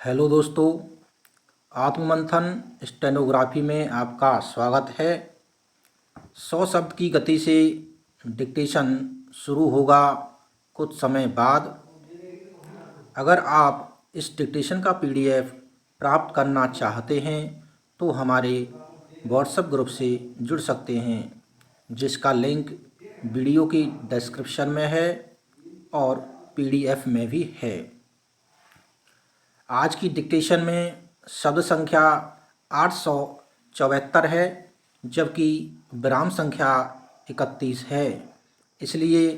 Hello दोस्तों, आत्ममंथन stenography में आपका स्वागत है। 100 शब्द की गति से डिक्टेशन शुरू होगा कुछ समय बाद। अगर आप इस डिक्टेशन का पीडीएफ प्राप्त करना चाहते हैं तो हमारे व्हाट्सएप ग्रुप से जुड़ सकते हैं, जिसका लिंक वीडियो की डिस्क्रिप्शन में है और पीडीएफ में भी है। आज की डिक्टेशन में शब्द संख्या 874 है, जबकि विराम संख्या 31 है। इसलिए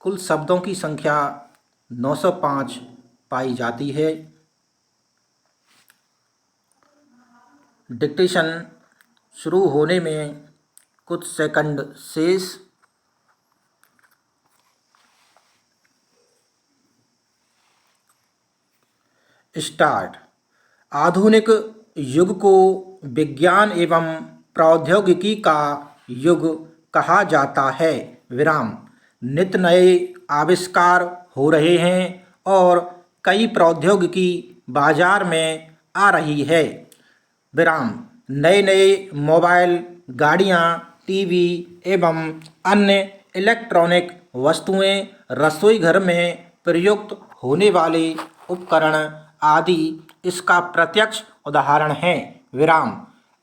कुल शब्दों की संख्या 905 पाई जाती है। डिक्टेशन शुरू होने में कुछ सेकंड शेष। स्टार्ट। आधुनिक युग को विज्ञान एवं प्रौद्योगिकी का युग कहा जाता है। विराम। नित्य नए आविष्कार हो रहे हैं और कई प्रौद्योगिकी बाजार में आ रही है। विराम। नए नए मोबाइल, गाड़ियाँ, टीवी एवं अन्य इलेक्ट्रॉनिक वस्तुएं, रसोई घर में प्रयुक्त होने वाले उपकरण आदि इसका प्रत्यक्ष उदाहरण हैं। विराम।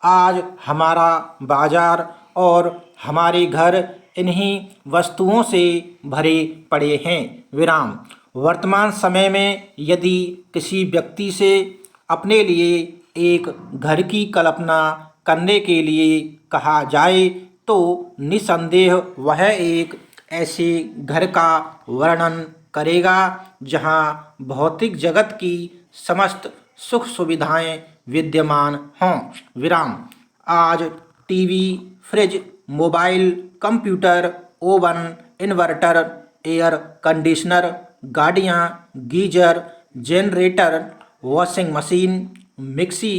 आज हमारा बाजार और हमारे घर इन्हीं वस्तुओं से भरे पड़े हैं। विराम। वर्तमान समय में यदि किसी व्यक्ति से अपने लिए एक घर की कल्पना करने के लिए कहा जाए तो निसंदेह वह एक ऐसे घर का वर्णन करेगा जहां भौतिक जगत की समस्त सुख सुविधाएं विद्यमान हों। विराम। आज TV, fridge, mobile, computer, oven, inverter, air conditioner, गाड़ियां, geyser, generator, washing machine, mixie,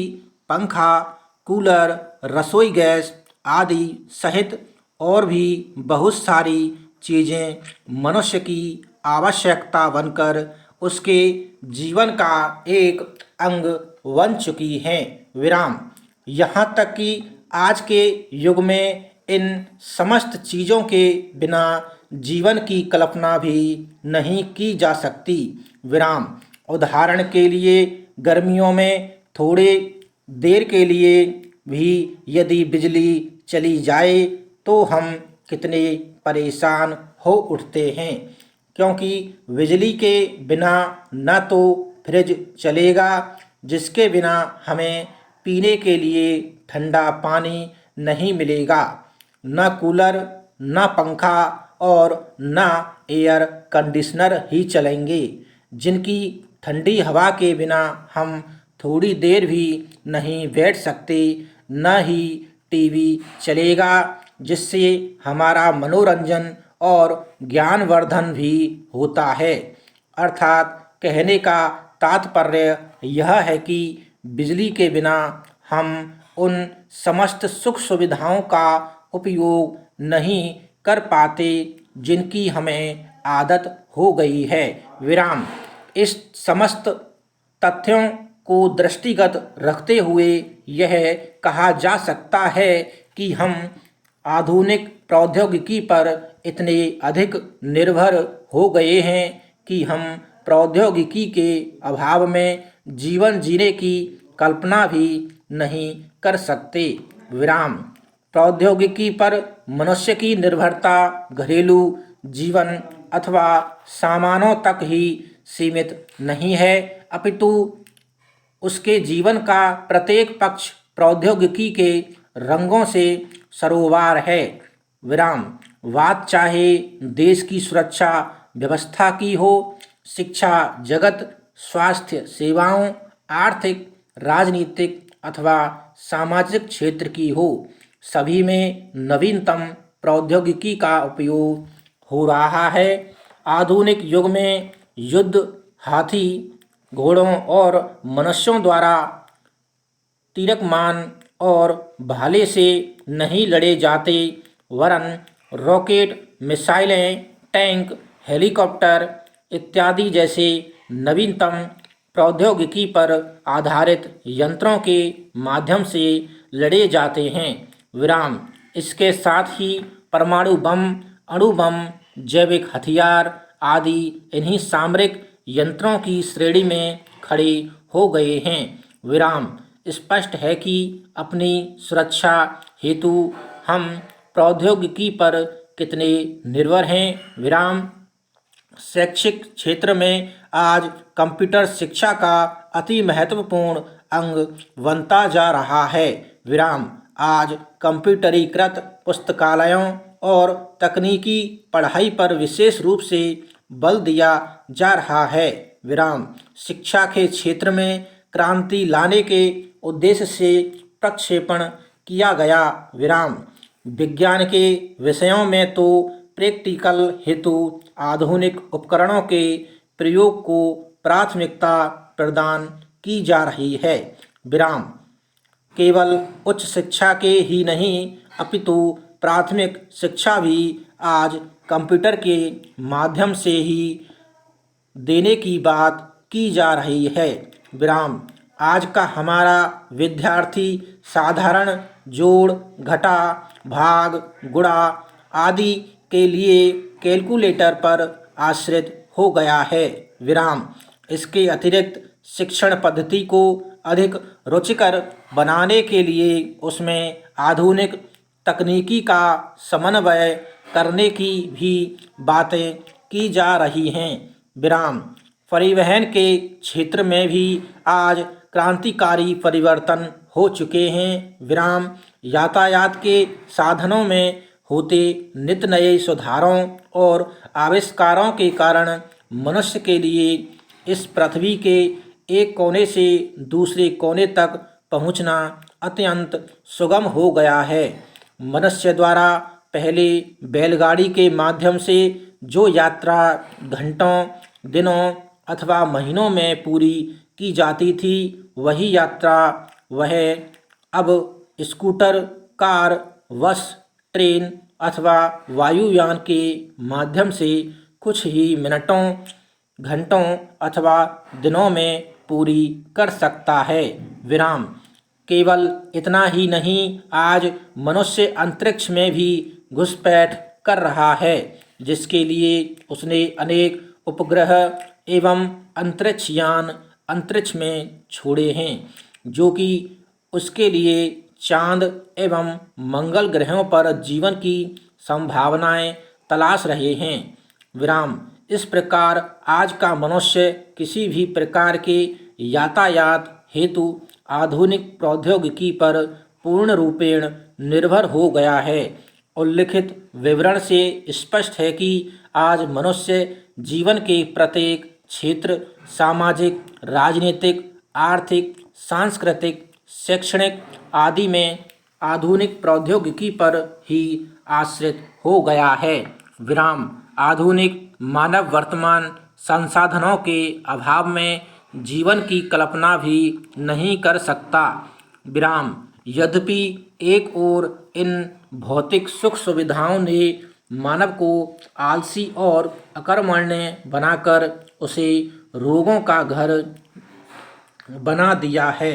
पंखा, कूलर, रसोई गैस आदि सहित और भी बहुत सारी चीज़ें मनुष्य की आवश्यकता बनकर उसके जीवन का एक अंग बन चुकी हैं। विराम। यहाँ तक कि आज के युग में इन समस्त चीज़ों के बिना जीवन की कल्पना भी नहीं की जा सकती। विराम। उदाहरण के लिए गर्मियों में थोड़े देर के लिए भी यदि बिजली चली जाए तो हम कितने परेशान हो उठते हैं, क्योंकि बिजली के बिना न तो फ्रिज चलेगा, जिसके बिना हमें पीने के लिए ठंडा पानी नहीं मिलेगा, न कूलर, न पंखा और न एयर कंडीशनर ही चलेंगे, जिनकी ठंडी हवा के बिना हम थोड़ी देर भी नहीं बैठ सकते, न ही टीवी चलेगा जिससे हमारा मनोरंजन और ज्ञानवर्धन भी होता है। अर्थात कहने का तात्पर्य यह है कि बिजली के बिना हम उन समस्त सुख सुविधाओं का उपयोग नहीं कर पाते जिनकी हमें आदत हो गई है। विराम। इस समस्त तथ्यों को दृष्टिगत रखते हुए यह कहा जा सकता है कि हम आधुनिक प्रौद्योगिकी पर इतने अधिक निर्भर हो गए हैं कि हम प्रौद्योगिकी के अभाव में जीवन जीने की कल्पना भी नहीं कर सकते। विराम। प्रौद्योगिकी पर मनुष्य की निर्भरता घरेलू जीवन अथवा सामानों तक ही सीमित नहीं है, अपितु उसके जीवन का प्रत्येक पक्ष प्रौद्योगिकी के रंगों से सरोबार है। विराम। बात चाहे देश की सुरक्षा व्यवस्था की हो, शिक्षा जगत, स्वास्थ्य सेवाओं, आर्थिक, राजनीतिक अथवा सामाजिक क्षेत्र की हो, सभी में नवीनतम प्रौद्योगिकी का उपयोग हो रहा है। आधुनिक युग में युद्ध हाथी, घोड़ों और मनुष्यों द्वारा तीरकमान और भाले से नहीं लड़े जाते, वरन रॉकेट, मिसाइलें, टैंक, हेलीकॉप्टर इत्यादि जैसे नवीनतम प्रौद्योगिकी पर आधारित यंत्रों के माध्यम से लड़े जाते हैं। विराम। इसके साथ ही परमाणु बम, अणु बम, जैविक हथियार आदि इन्हीं सामरिक यंत्रों की श्रेणी में खड़े हो गए हैं। विराम। स्पष्ट है कि अपनी सुरक्षा हेतु हम प्रौद्योगिकी पर कितने निर्भर हैं। विराम। शैक्षिक क्षेत्र में आज कंप्यूटर शिक्षा का अति महत्वपूर्ण अंग बनता जा रहा है। विराम। आज कंप्यूटरीकृत पुस्तकालयों और तकनीकी पढ़ाई पर विशेष रूप से बल दिया जा रहा है। विराम। शिक्षा के क्षेत्र में क्रांति लाने के उद्देश्य से प्रक्षेपण किया गया। विराम। विज्ञान के विषयों में तो प्रैक्टिकल हेतु आधुनिक उपकरणों के प्रयोग को प्राथमिकता प्रदान की जा रही है। विराम। केवल उच्च शिक्षा के ही नहीं अपितु प्राथमिक शिक्षा भी आज कंप्यूटर के माध्यम से ही देने की बात की जा रही है। विराम। आज का हमारा विद्यार्थी साधारण जोड़, घटा, भाग, गुणा आदि के लिए कैलकुलेटर पर आश्रित हो गया है। विराम। इसके अतिरिक्त शिक्षण पद्धति को अधिक रुचिकर बनाने के लिए उसमें आधुनिक तकनीकी का समन्वय करने की भी बातें की जा रही हैं। विराम। परिवहन के क्षेत्र में भी आज क्रांतिकारी परिवर्तन हो चुके हैं। विराम। यातायात के साधनों में होते नित नए सुधारों और आविष्कारों के कारण मनुष्य के लिए इस पृथ्वी के एक कोने से दूसरे कोने तक पहुंचना अत्यंत सुगम हो गया है। मनुष्य द्वारा पहले बैलगाड़ी के माध्यम से जो यात्रा घंटों, दिनों अथवा महीनों में पूरी की जाती थी, वही यात्रा वह अब स्कूटर, कार, बस, ट्रेन अथवा वायुयान के माध्यम से कुछ ही मिनटों, घंटों अथवा दिनों में पूरी कर सकता है। विराम। केवल इतना ही नहीं, आज मनुष्य अंतरिक्ष में भी घुसपैठ कर रहा है, जिसके लिए उसने अनेक उपग्रह एवं अंतरिक्षयान अंतरिक्ष में छोड़े हैं, जो कि उसके लिए चांद एवं मंगल ग्रहों पर जीवन की संभावनाएं तलाश रहे हैं। विराम। इस प्रकार आज का मनुष्य किसी भी प्रकार के यातायात हेतु आधुनिक प्रौद्योगिकी पर पूर्ण रूपेण निर्भर हो गया है। उल्लिखित विवरण से स्पष्ट है कि आज मनुष्य जीवन के प्रत्येक क्षेत्र, सामाजिक, राजनीतिक, आर्थिक, सांस्कृतिक, शैक्षणिक आदि में आधुनिक प्रौद्योगिकी पर ही आश्रित हो गया है। विराम। आधुनिक मानव वर्तमान संसाधनों के अभाव में जीवन की कल्पना भी नहीं कर सकता। विराम। यद्यपि एक ओर इन भौतिक सुख सुविधाओं ने मानव को आलसी और अकर्मण्य बनाकर उसे रोगों का घर बना दिया है,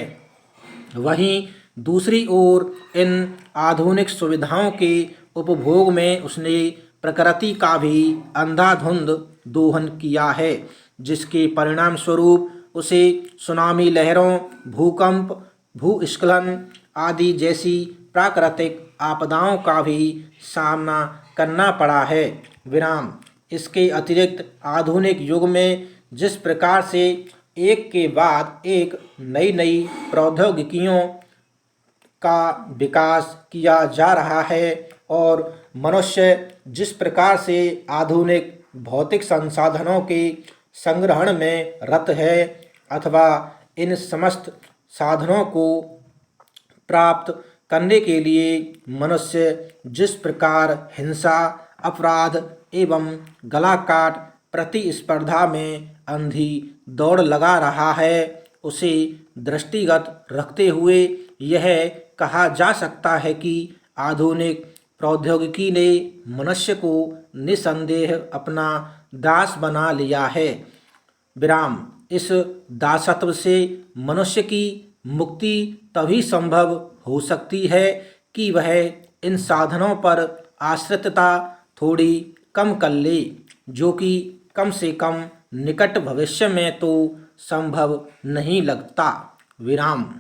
वहीं दूसरी ओर इन आधुनिक सुविधाओं के उपभोग में उसने प्रकृति का भी अंधाधुंध दोहन किया है, जिसके परिणाम स्वरूप उसे सुनामी लहरों, भूकंप, भूस्खलन आदि जैसी प्राकृतिक आपदाओं का भी सामना करना पड़ा है। विराम। इसके अतिरिक्त आधुनिक युग में जिस प्रकार से एक के बाद एक नई नई प्रौद्योगिकियों का विकास किया जा रहा है और मनुष्य जिस प्रकार से आधुनिक भौतिक संसाधनों के संग्रहण में रत है अथवा इन समस्त साधनों को प्राप्त करने के लिए मनुष्य जिस प्रकार हिंसा, अपराध एवं गला काट प्रतिस्पर्धा में अंधी दौड़ लगा रहा है, उसे दृष्टिगत रखते हुए यह कहा जा सकता है कि आधुनिक प्रौद्योगिकी ने मनुष्य को निसंदेह अपना दास बना लिया है। विराम। इस दासत्व से मनुष्य की मुक्ति तभी संभव हो सकती है कि वह इन साधनों पर आश्रितता थोड़ी कम कर ले, जो कि कम से कम निकट भविष्य में तो संभव नहीं लगता। विराम।